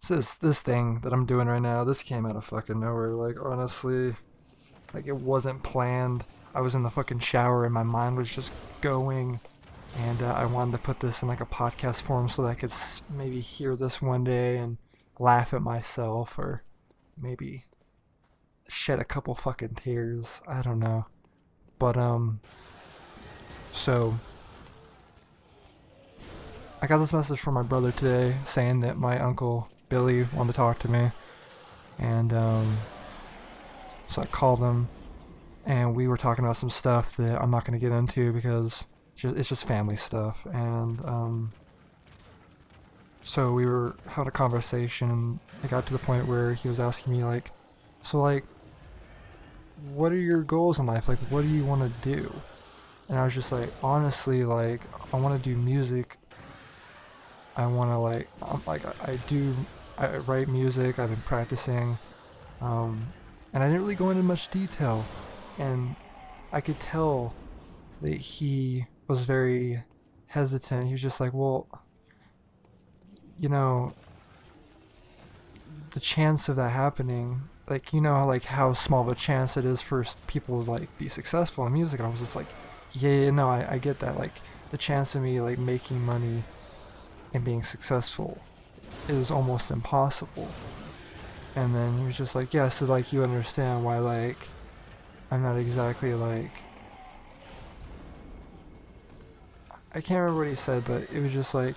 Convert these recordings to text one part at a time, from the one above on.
this thing that I'm doing right now, this came out of fucking nowhere. Like honestly, like it wasn't planned. I was in the fucking shower and my mind was just going, and I wanted to put this in like a podcast form so that I could maybe hear this one day and laugh at myself, or maybe shed a couple fucking tears. I don't know, but so I got this message from my brother today saying that my uncle Billy wanted to talk to me, and so I called him, and we were talking about some stuff that I'm not gonna get into because it's just family stuff, and so we were having a conversation, and it got to the point where he was asking me like, so like, what are your goals in life? Like, what do you want to do? And I was just like, honestly, like, I want to do music. I want to like, I write music. I've been practicing, and I didn't really go into much detail, and I could tell that he was very hesitant. He was just like, well, you know, the chance of that happening, like, you know, like how small of a chance it is for people to like be successful in music. And I was just like, yeah, no, I get that. Like, the chance of me like making money and being successful is almost impossible. And then he was just like, yeah, so like you understand why like I'm not exactly like, I can't remember what he said, but it was just like,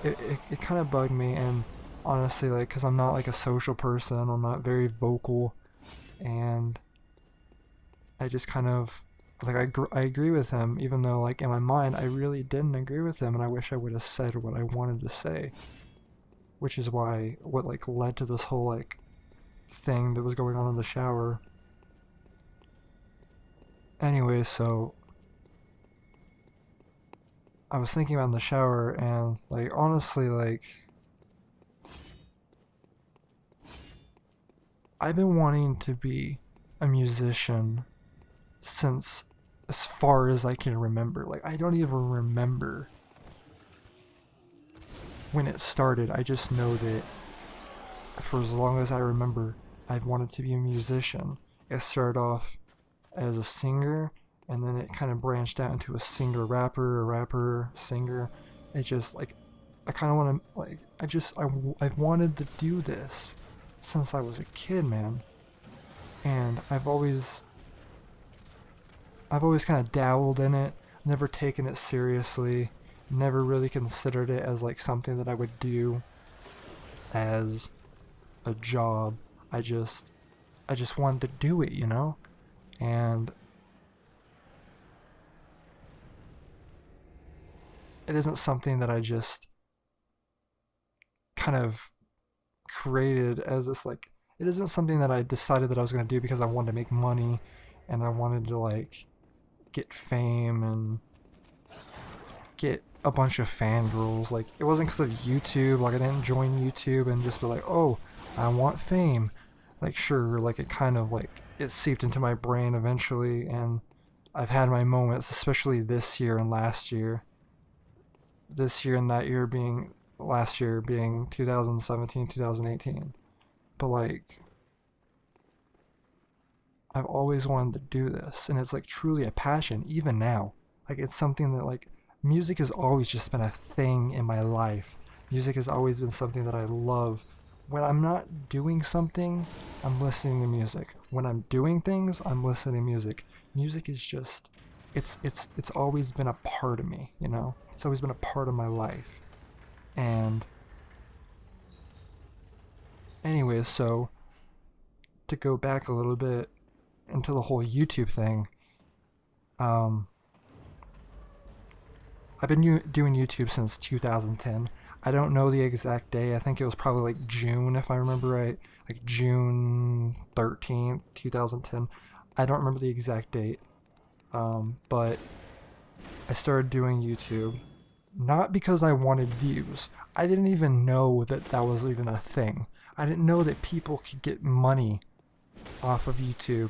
it kind of bugged me. And honestly, like, because I'm not like a social person, I'm not very vocal, and I just kind of, like, I agree with him, even though, like, in my mind, I really didn't agree with him, and I wish I would have said what I wanted to say, which is what, like, led to this whole, like, thing that was going on in the shower. Anyway, so I was thinking about in the shower, and, like, honestly, like, I've been wanting to be a musician since as far as I can remember. Like, I don't even remember when it started. I just know that for as long as I remember, I've wanted to be a musician. It started off as a singer, and then it kind of branched out into a singer rapper, a rapper singer. It just like, I kind of want to like, I've wanted to do this since I was a kid, man. And I've always kind of dabbled in it, never taken it seriously, never really considered it as like something that I would do as a job. I just wanted to do it, you know? And it isn't something that I just kind of created as this like, it isn't something that I decided that I was going to do because I wanted to make money and I wanted to like get fame and get a bunch of fangirls. Like, it wasn't because of YouTube. Like, I didn't join YouTube and just be like, oh, I want fame. Like, sure, like, it kind of like, it seeped into my brain eventually, and I've had my moments, especially this year and last year. This year and that year being, last year being 2017, 2018. But like, I've always wanted to do this, and it's like truly a passion, even now. Like, it's something that like, music has always just been a thing in my life. Music has always been something that I love. When I'm not doing something, I'm listening to music. When I'm doing things, I'm listening to music. Music is just, it's always been a part of me, you know? It's always been a part of my life. And anyways, so to go back a little bit into the whole YouTube thing, I've been doing YouTube since 2010. I don't know the exact day. I think it was probably like June, if I remember right. Like June 13th, 2010. I don't remember the exact date. But I started doing YouTube. Not because I wanted views. I didn't even know that that was even a thing. I didn't know that people could get money off of YouTube.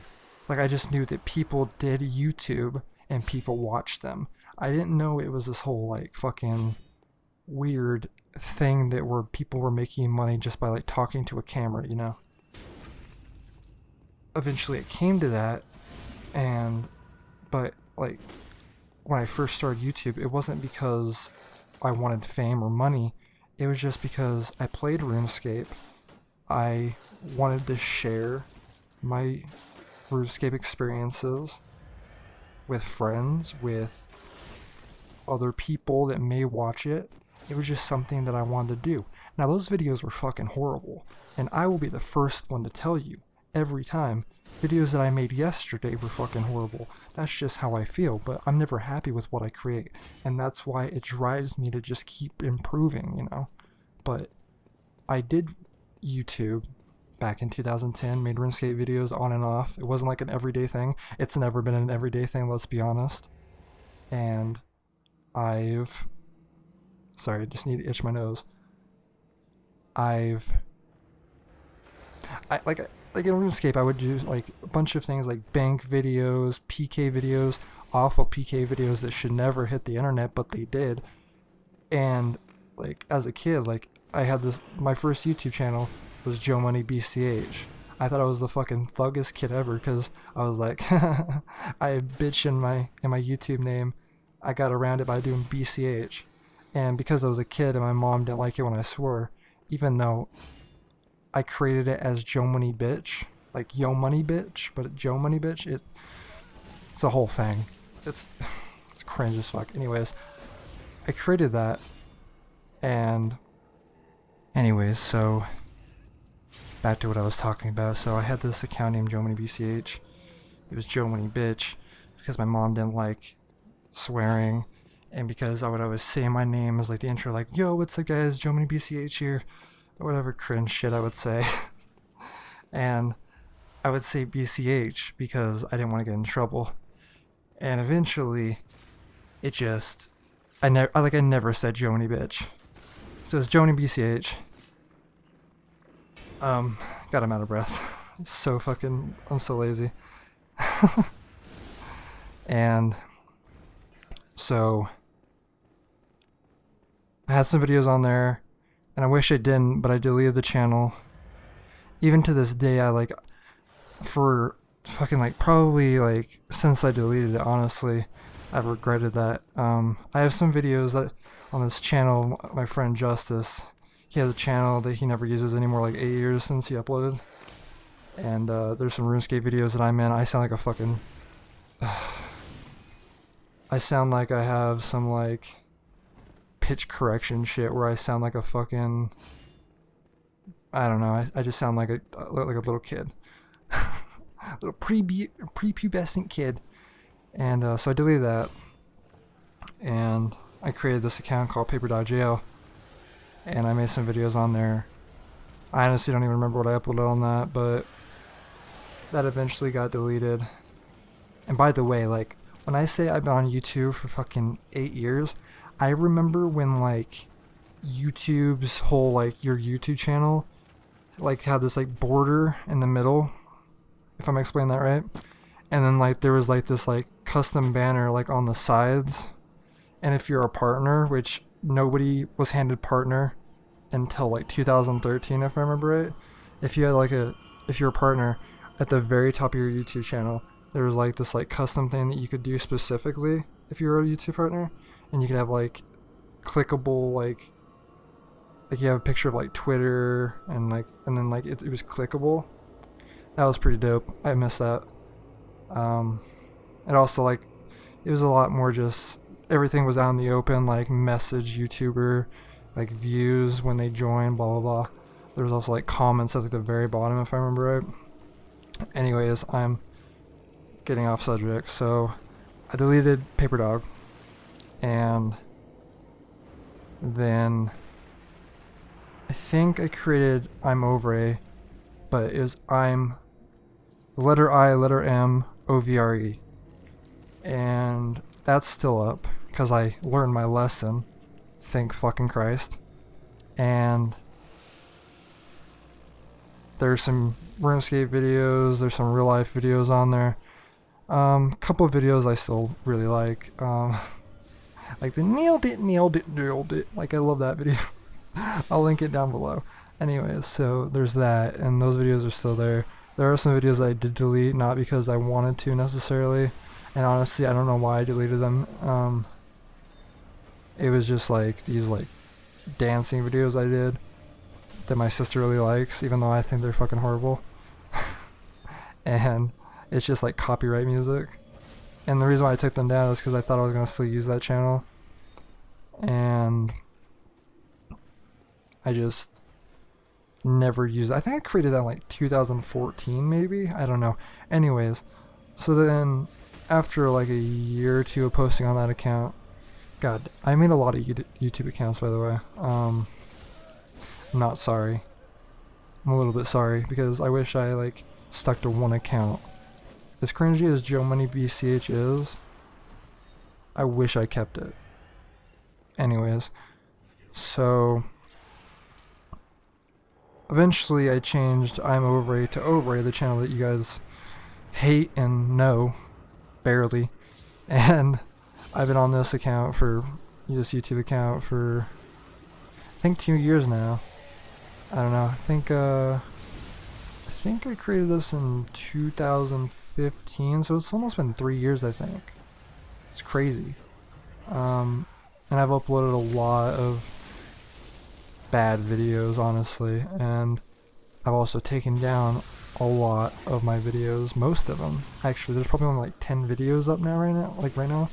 Like, I just knew that people did YouTube and people watched them. I didn't know it was this whole like fucking weird thing that where people were making money just by like talking to a camera, you know. Eventually it came to that, but like when I first started YouTube, it wasn't because I wanted fame or money. It was just because I played RuneScape. I wanted to share my RuneScape experiences with friends, with other people that may watch it. It was just something that I wanted to do. Now those videos were fucking horrible, and I will be the first one to tell you every time videos that I made yesterday were fucking horrible. That's just how I feel, but I'm never happy with what I create, and that's why it drives me to just keep improving, you know. But I did YouTube back in 2010, made RuneScape videos on and off. It wasn't like an everyday thing. It's never been an everyday thing, let's be honest. And sorry, I just need to itch my nose. I like in RuneScape, I would do like a bunch of things like bank videos, PK videos, awful PK videos that should never hit the internet, but they did. And like as a kid, like I had my first YouTube channel was Joe Money BCH. I thought I was the fucking thuggest kid ever because I was like, I had bitch in my YouTube name. I got around it by doing BCH. And because I was a kid and my mom didn't like it when I swore, even though I created it as Joe Money Bitch, like Yo Money Bitch, but Joe Money Bitch, it's a whole thing. It's cringe as fuck. Anyways, I created that, and anyways, so back to what I was talking about. So I had this account named Joe Money BCH. It was Joe Money Bitch because my mom didn't like swearing, and because I would always say my name as like the intro, like, yo, what's up guys, Joe Money BCH here, or whatever cringe shit I would say. And I would say BCH because I didn't want to get in trouble. And eventually it just, I never said Joe Money Bitch. So it's Joe Money BCH. God, I'm out of breath. I'm so lazy. And so I had some videos on there, and I wish I didn't, but I deleted the channel. Even to this day, for fucking like probably like since I deleted it, honestly, I've regretted that. I have some videos that on this channel, my friend Justis, he has a channel that he never uses anymore, like 8 years since he uploaded. And there's some RuneScape videos that I'm in. I sound like a fucking... I sound like I have some like pitch correction shit where I sound like a fucking... I don't know, I just sound like a little kid. Little prepubescent kid. And so I deleted that. And I created this account called Paper.jail. And I made some videos on there. I honestly don't even remember what I uploaded on that, but that eventually got deleted. And by the way, like, when I say I've been on YouTube for fucking 8 years, I remember when, like, YouTube's whole, like, your YouTube channel, like, had this, like, border in the middle, if I'm explaining that right. And then, like, there was, like, this, like, custom banner, like, on the sides. And if you're a partner, which nobody was handed partner until, like, 2013, if I remember right. If you had, like, if you're a partner, at the very top of your YouTube channel, there was like this like custom thing that you could do specifically if you were a YouTube partner, and you could have like clickable like you have a picture of like Twitter and then like it was clickable. That was pretty dope. I missed that. And also like it was a lot more just everything was out in the open, like message YouTuber, like views when they join, blah blah blah. There was also like comments at like the very bottom if I remember right. Anyways, I'm getting off subject, so I deleted Paper Dog, and then I think I created ImOvre, but it was letter I, letter M, OVRE, and that's still up because I learned my lesson, thank fucking Christ. And there's some RuneScape videos, there's some real life videos on there. Couple of videos I still really like. Like the nailed it. Like I love that video. I'll link it down below. Anyways, so there's that, and those videos are still there. There are some videos I did delete, not because I wanted to necessarily, and honestly, I don't know why I deleted them. It was just like these like dancing videos I did that my sister really likes, even though I think they're fucking horrible. And it's just like copyright music. And the reason why I took them down is because I thought I was gonna still use that channel, and I just never used it. I think I created that in like 2014 maybe, I don't know. Anyways, so then after like a year or two of posting on that account, God, I made a lot of YouTube accounts, by the way. I'm not sorry. I'm a little bit sorry because I wish I like stuck to one account. As cringy as Joe Money BCH is, I wish I kept it. Anyways, so eventually I changed ImOvre to OHVRAY, the channel that you guys hate and know barely, and I've been on this account for this YouTube account for I think 2 years now. I don't know. I think I created this in 2015, so it's almost been 3 years, I think. It's crazy. And I've uploaded a lot of bad videos, honestly, and I've also taken down a lot of my videos, most of them. Actually, there's probably only like 10 videos up now right now.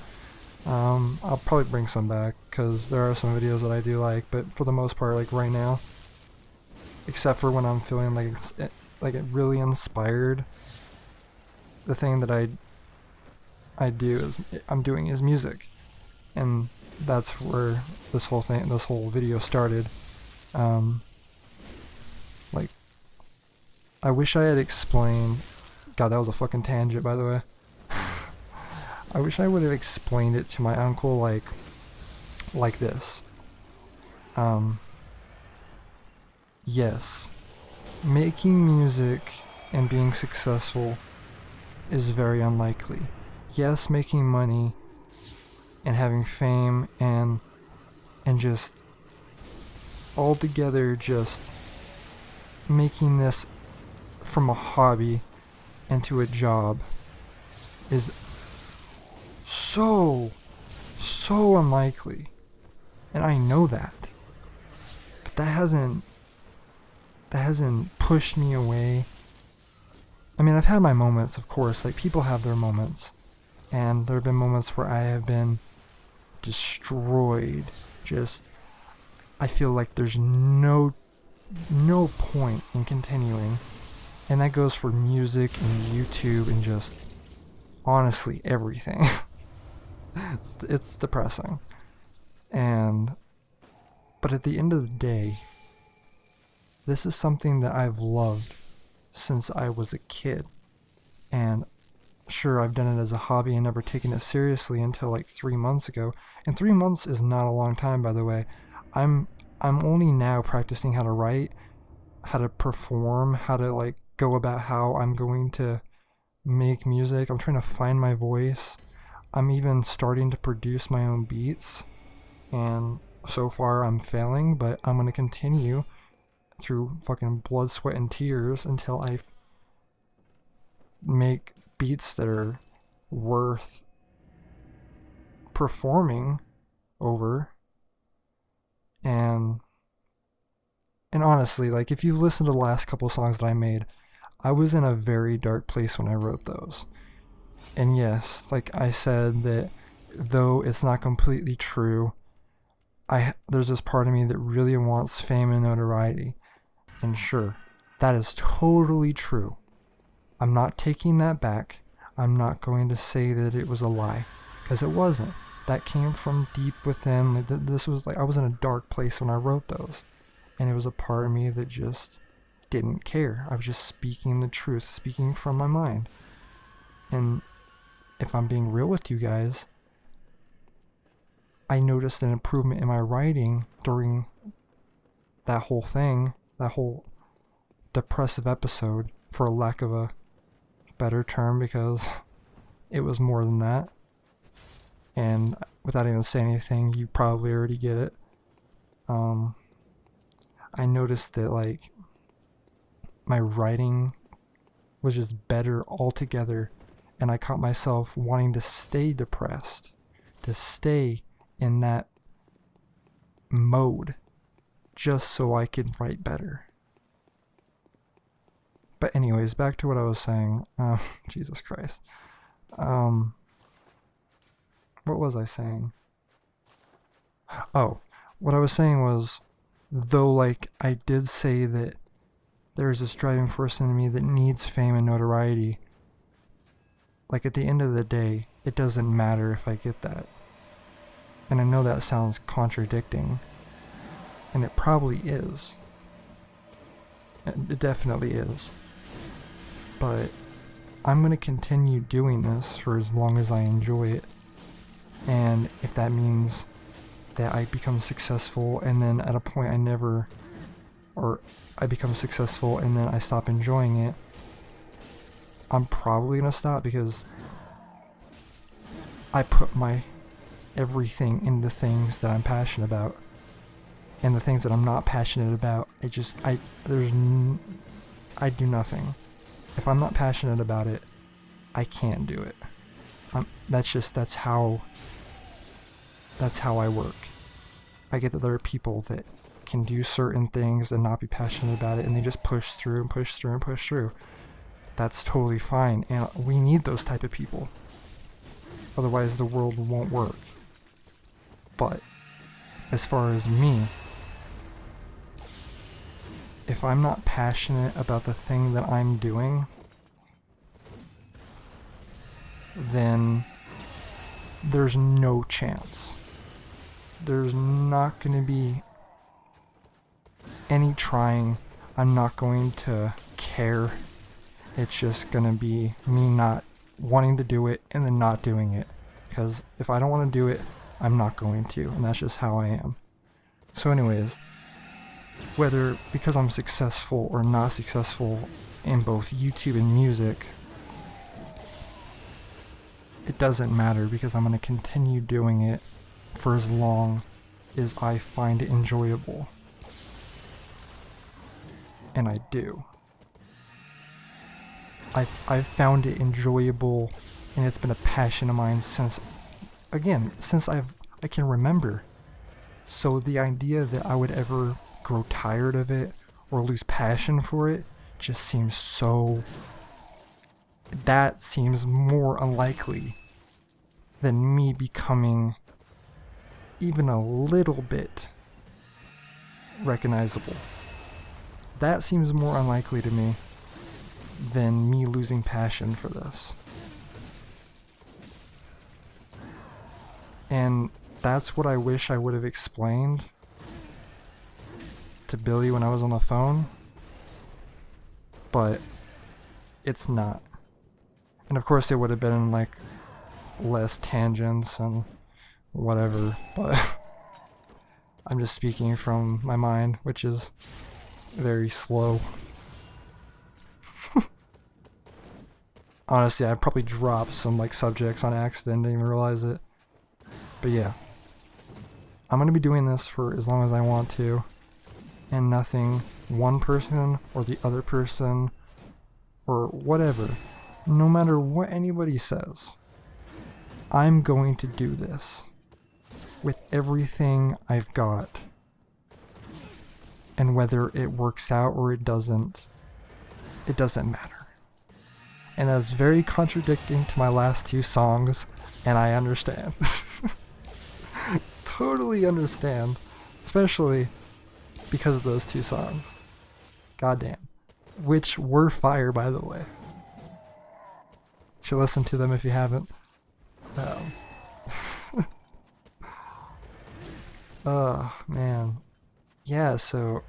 I'll probably bring some back, because there are some videos that I do like, but for the most part, like right now, except for when I'm feeling like really inspired, the thing that I'm doing is music, and that's where this whole video started. Like, I wish I had explained. God, that was a fucking tangent, by the way. I wish I would have explained it to my uncle like this. Yes, making music and being successful is very unlikely. Yes, making money and having fame and just altogether just making this from a hobby into a job is so unlikely, and I know that, but that hasn't pushed me away. I mean, I've had my moments, of course, like people have their moments, and there have been moments where I have been destroyed. Just, I feel like there's no point in continuing, and that goes for music and YouTube and just honestly everything. It's depressing. But at the end of the day, this is something that I've loved since I was a kid. And sure, I've done it as a hobby and never taken it seriously until like 3 months ago. And 3 months is not a long time, by the way. I'm only now practicing how to write, how to perform, how to like go about how I'm going to make music. I'm trying to find my voice. I'm even starting to produce my own beats, and so far I'm failing, but I'm going to continue through fucking blood, sweat, and tears until I make beats that are worth performing over. And honestly, like, if you've listened to the last couple songs that I made, I was in a very dark place when I wrote those. And yes, like I said, that though it's not completely true, there's this part of me that really wants fame and notoriety. And sure, that is totally true. I'm not taking that back. I'm not going to say that it was a lie, because it wasn't. That came from deep within. This was like, I was in a dark place when I wrote those. And it was a part of me that just didn't care. I was just speaking the truth, speaking from my mind. And if I'm being real with you guys, I noticed an improvement in my writing during that whole thing, that whole depressive episode, for a lack of a better term, because it was more than that. And without even saying anything, you probably already get it. I noticed that like my writing was just better altogether, and I caught myself wanting to stay depressed, to stay in that mode just so I could write better. But anyways, back to what I was saying. Jesus Christ. What was I saying? Oh, what I was saying was, though like I did say that there's this driving force in me that needs fame and notoriety, like at the end of the day, it doesn't matter if I get that. And I know that sounds contradicting, and it probably is. It definitely is. But I'm going to continue doing this for as long as I enjoy it. And if that means that I become successful and then at a point I become successful and then I stop enjoying it, I'm probably going to stop, because I put my everything into things that I'm passionate about. And the things that I'm not passionate about, I do nothing. If I'm not passionate about it, I can't do it. That's how I work. I get that there are people that can do certain things and not be passionate about it, and they just push through and push through and push through. That's totally fine, and we need those type of people. Otherwise the world won't work. But as far as me, if I'm not passionate about the thing that I'm doing, then there's no chance. There's not going to be any trying. I'm not going to care. It's just going to be me not wanting to do it and then not doing it. Because if I don't want to do it, I'm not going to. And that's just how I am. So anyways, whether because I'm successful or not successful in both YouTube and music, it doesn't matter, because I'm going to continue doing it for as long as I find it enjoyable. And I do. I've found it enjoyable, and it's been a passion of mine since I can remember. So the idea that I would ever grow tired of it or lose passion for it just seems that seems more unlikely than me becoming even a little bit recognizable. That seems more unlikely to me than me losing passion for this. And that's what I wish I would have explained to Billy when I was on the phone, but it's not. And of course it would have been like less tangents and whatever, but I'm just speaking from my mind, which is very slow. Honestly, I probably dropped some like subjects on accident, didn't even realize it. But yeah, I'm gonna be doing this for as long as I want to, and nothing one person or the other person or whatever, no matter what anybody says, I'm going to do this with everything I've got. And whether it works out or it doesn't matter. And that's very contradicting to my last two songs, and I understand. Totally understand. Especially because of those two songs. Goddamn. Which were fire, by the way. You should listen to them if you haven't. Oh, man. Yeah, so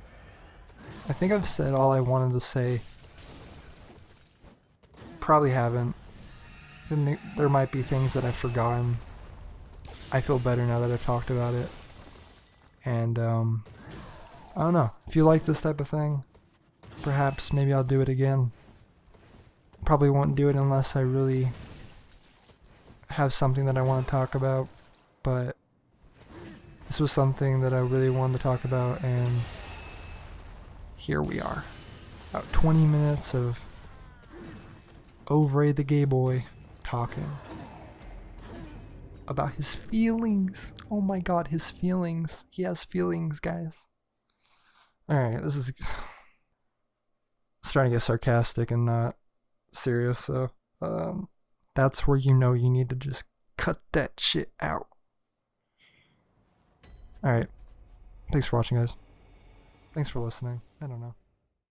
I think I've said all I wanted to say. Probably haven't. There might be things that I've forgotten. I feel better now that I've talked about it. And I don't know. If you like this type of thing, perhaps maybe I'll do it again. Probably won't do it unless I really have something that I want to talk about. But this was something that I really wanted to talk about, and here we are. About 20 minutes of OHVRAY the gay boy talking about his feelings. Oh my god, his feelings. He has feelings, guys. Alright, this is starting to get sarcastic and not serious, so that's where you know you need to just cut that shit out. Alright. Thanks for watching, guys. Thanks for listening. I don't know.